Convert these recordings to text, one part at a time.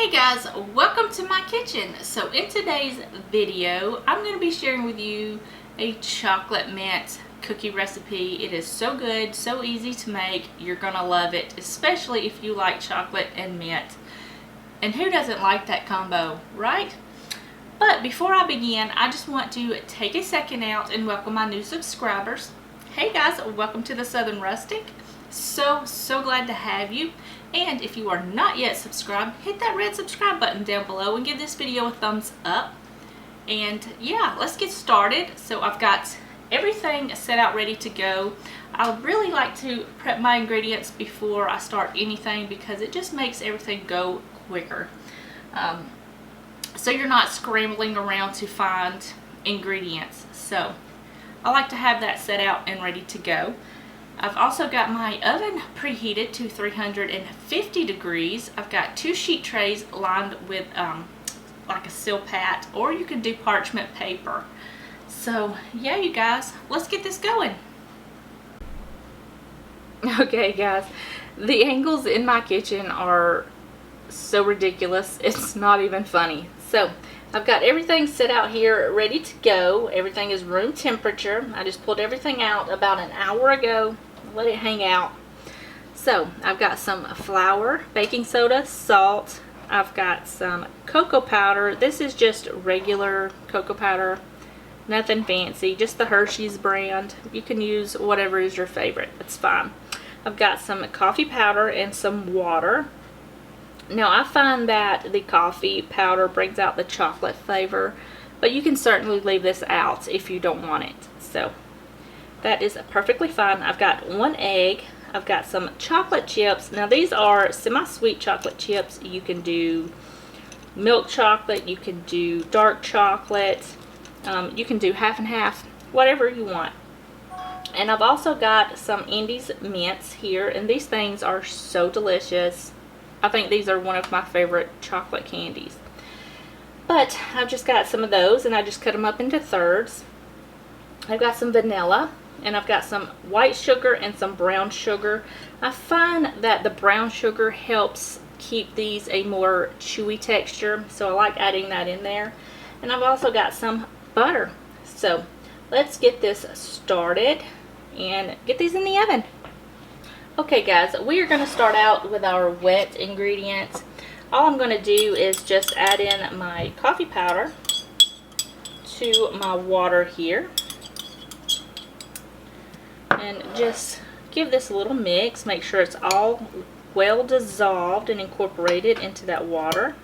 Hey guys, welcome to my kitchen. So in today's video, I'm going to be sharing with you a chocolate mint cookie recipe. It is so good, so easy to make. You're going to love it, especially if you like chocolate and mint. And who doesn't like that combo, right? But before I begin, I just want to take a second out and welcome my new subscribers. Hey guys, welcome to the Southern Rustic. So glad to have you. And if you are not yet subscribed, hit that red subscribe button down below and give this video a thumbs up. And yeah, let's get started. So I've got everything set out ready to go. I really like to prep my ingredients before I start anything because it just makes everything go quicker. So you're not scrambling around to find ingredients. So I like to have that set out and ready to go. I've also got my oven preheated to 350 degrees. I've got 2 sheet trays lined with like a silpat, or you can do parchment paper. So yeah, you guys, let's get this going. Okay guys, the angles in my kitchen are so ridiculous, it's not even funny. So I've got everything set out here ready to go. Everything is room temperature. I just pulled everything out about an hour ago. Let it hang out. So I've got some flour, baking soda, salt. I've got some cocoa powder. This is just regular cocoa powder, nothing fancy, just the Hershey's brand. You can use whatever is your favorite, it's fine. I've got some coffee powder and some water. Now I find that the coffee powder brings out the chocolate flavor, but you can certainly leave this out if you don't want it. So that is perfectly fine. I've got 1 egg. I've got some chocolate chips. Now these are semi-sweet chocolate chips. You can do milk chocolate, you can do dark chocolate, you can do half and half, whatever you want. And I've also got some Indies mints here, and these things are so delicious. I think these are one of my favorite chocolate candies. But I've just got some of those, and I just cut them up into thirds. I've got some vanilla, and I've got some white sugar and some brown sugar. I find that the brown sugar helps keep these a more chewy texture, so I like adding that in there. And I've also got some butter. So let's get this started and get these in the oven. Okay guys, we are going to start out with our wet ingredients. All I'm going to do is just add in my coffee powder to my water here. And just give this a little mix. Make sure it's all well dissolved and incorporated into that water.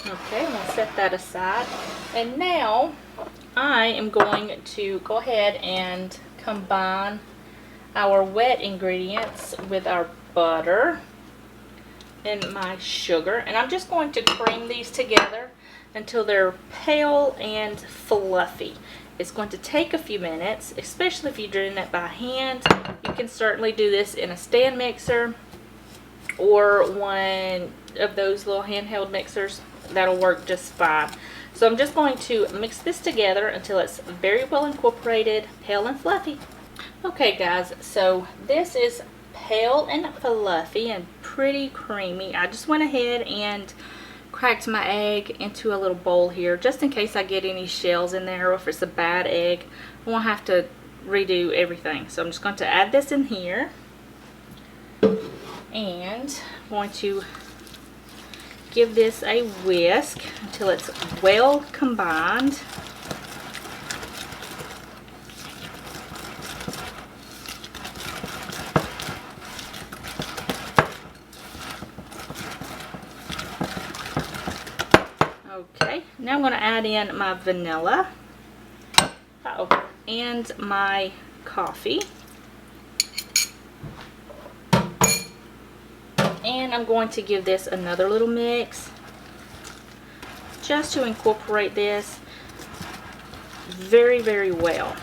Okay, I'm going to set that aside. And now I am going to go ahead and combine our wet ingredients with our butter and my sugar. And I'm just going to cream these together until they're pale and fluffy. It's going to take a few minutes, especially if you're doing it by hand. You can certainly do this in a stand mixer or one of those little handheld mixers. That'll work just fine. So I'm just going to mix this together until it's very well incorporated, pale and fluffy. Okay guys, so this is pale and fluffy and pretty creamy. I just went ahead and cracked my egg into a little bowl here just in case I get any shells in there, or if it's a bad egg I won't have to redo everything. So I'm just going to add this in here, and I'm going to give this a whisk until it's well combined. Okay, now I'm going to add in my vanilla and my coffee. And I'm going to give this another little mix just to incorporate this very well.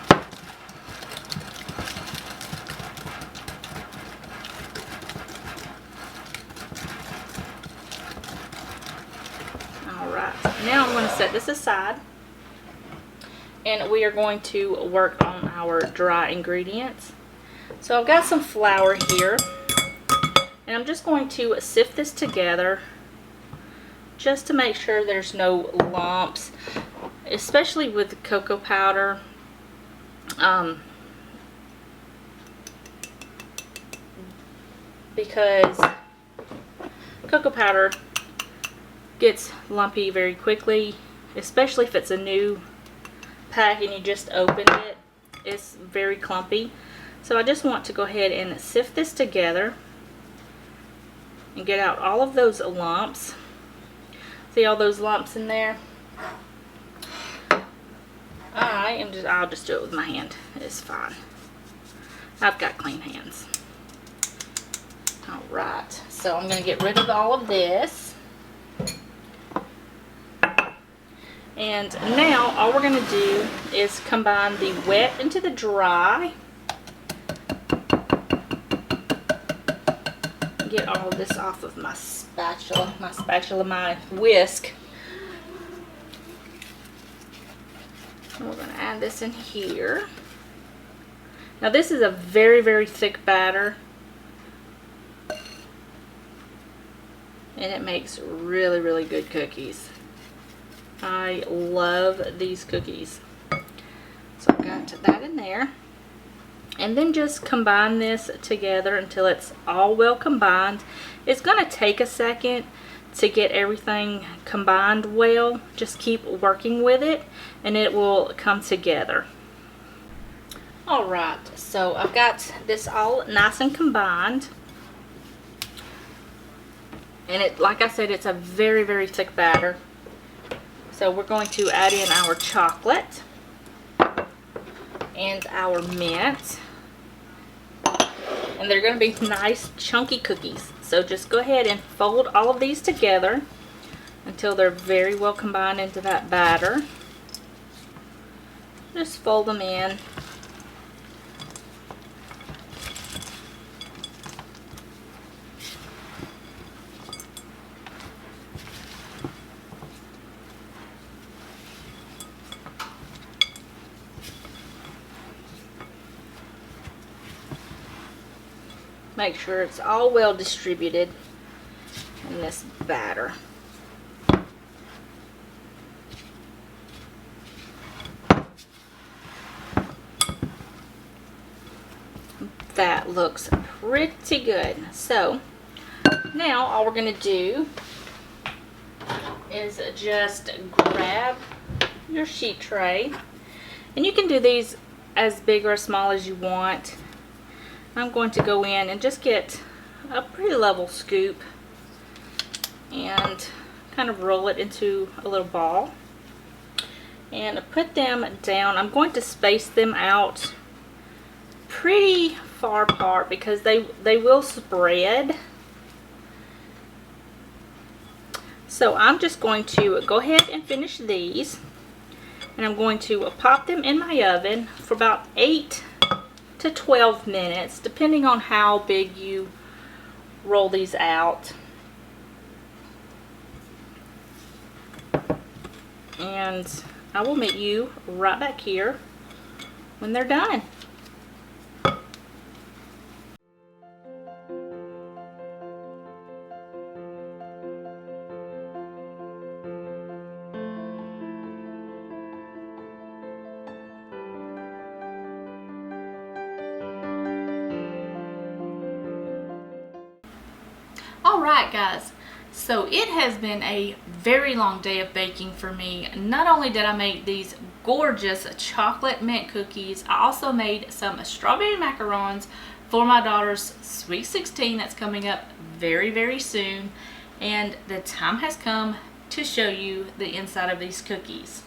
Alright, now I'm going to set this aside and we are going to work on our dry ingredients. So I've got some flour here, and I'm just going to sift this together just to make sure there's no lumps, especially with cocoa powder. Because cocoa powder gets lumpy very quickly, especially if it's a new pack and you just opened it. It's very clumpy. So I just want to go ahead and sift this together and get out all of those lumps. See all those lumps in there? I'll just do it with my hand. It's fine. I've got clean hands. Alright, so I'm going to get rid of all of this. And now all we're going to do is combine the wet into the dry. Get all of this off of my spatula, my whisk. And we're going to add this in here. Now this is a very, very thick batter. And it makes really, really good cookies. I love these cookies. So I've got that in there. And then just combine this together until it's all well combined. It's going to take a second to get everything combined well. Just keep working with it and it will come together. Alright, so I've got this all nice and combined. And it, like I said, it's a very, very thick batter. So we're going to add in our chocolate and our mint. And they're going to be nice chunky cookies. So just go ahead and fold all of these together until they're very well combined into that batter. Just fold them in. Make sure it's all well distributed in this batter. That looks pretty good. So now all we're going to do is just grab your sheet tray, and you can do these as big or as small as you want. I'm going to go in and just get a pretty level scoop and kind of roll it into a little ball and put them down. I'm going to space them out pretty far apart because they will spread. So I'm just going to go ahead and finish these, and I'm going to pop them in my oven for about 8 to 12 minutes, depending on how big you roll these out. And I will meet you right back here when they're done. Alright guys, so it has been a very long day of baking for me. Not only did I make these gorgeous chocolate mint cookies, I also made some strawberry macarons for my daughter's Sweet 16 that's coming up very, very soon. And the time has come to show you the inside of these cookies.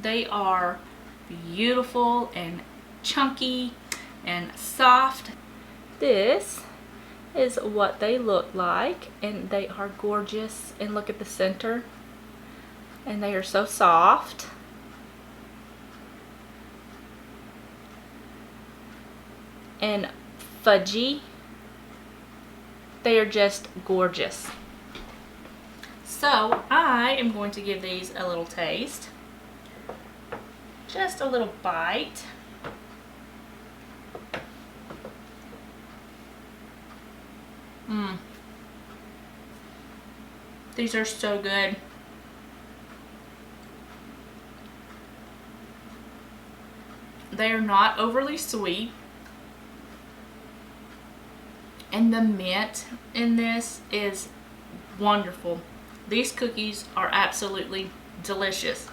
They are beautiful and chunky and soft. This is what they look like, and they are gorgeous. And look at the center, and they are so soft. And fudgy. They are just gorgeous. So I am going to give these a little taste. Just a little bite. These are so good. They are not overly sweet. And the mint in this is wonderful. These cookies are absolutely delicious.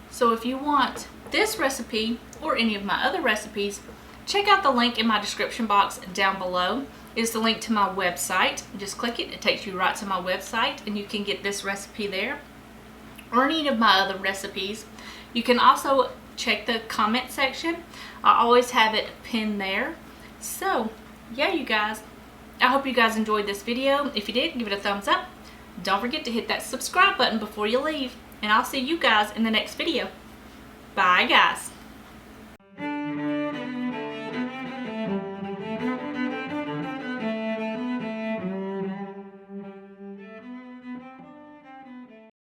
So if you want this recipe or any of my other recipes, check out the link in my description box down below. It's the link to my website. Just click it, it takes you right to my website, and you can get this recipe there or any of my other recipes. You can also check the comment section. I always have it pinned there. So yeah, you guys, I hope you guys enjoyed this video. If you did, give it a thumbs up. Don't forget to hit that subscribe button before you leave, and I'll see you guys in the next video. Bye guys.